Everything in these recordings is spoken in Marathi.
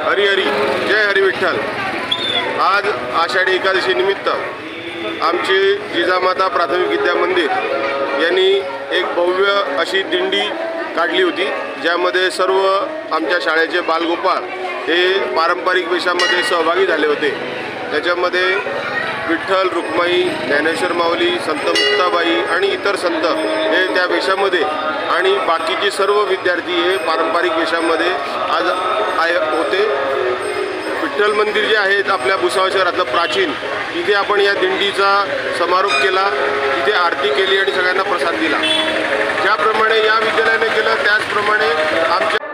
हरी हरी जय हरी विठ्ठल। आज आषाढी एकादशी निमित्त आमचे जिजामाता प्राथमिक विद्या मंदिर यांनी एक भव्य अशी दिंडी काढली होती, ज्यामध्ये सर्व आमच्या शाळेचे बालगोपाळ हे पारंपरिक वेशामध्ये सहभागी झाले होते। त्याच्यामध्ये विठ्ठल, रुक्माई, ज्ञानेश्वर माऊली, संत मुक्ताबाई आणि इतर संत हे त्या वेशामध्ये आणि बाकीचे सर्व विद्यार्थी हे पारंपरिक वेशामध्ये आज होते। विठ्ठल मंदिर जे आहे आपल्या भुसावळ शहरातलं प्राचीन, तिथे आपण या दिंडीचा समारोप केला, तिथे आरती केली आणि सगळ्यांना प्रसाद दिला। ज्याप्रमाणे या विद्यालयाने केलं त्याचप्रमाणे आमच्या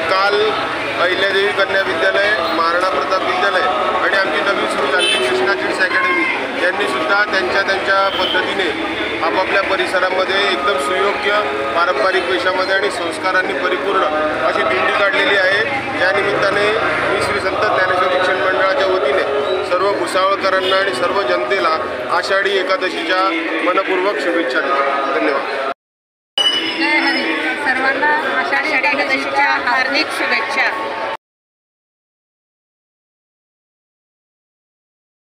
काल अहिल्यादेवी कन्या विद्यालय, महाराणा प्रताप विद्यालय आणि आमची नवीन सुरू झालेली कृष्णा किड्स अकॅडमी यांनी सुद्धा त्यांच्या पद्धतीने आपापल्या परिसरामध्ये एकदम सुयोग्य पारंपरिक वेशामध्ये आणि संस्कारांनी परिपूर्ण अशी दिंडी काढलेली आहे। या निमित्ताने मी श्री संत ज्ञानेश्वर शिक्षण मंडळाच्या वतीने सर्व भुसावळकरांना आणि सर्व जनतेला आषाढी एकादशीच्या मनपूर्वक शुभेच्छा देतो। धन्यवाद। सर्वांना आषाढी एकादशीच्या हार्दिक शुभेच्छा।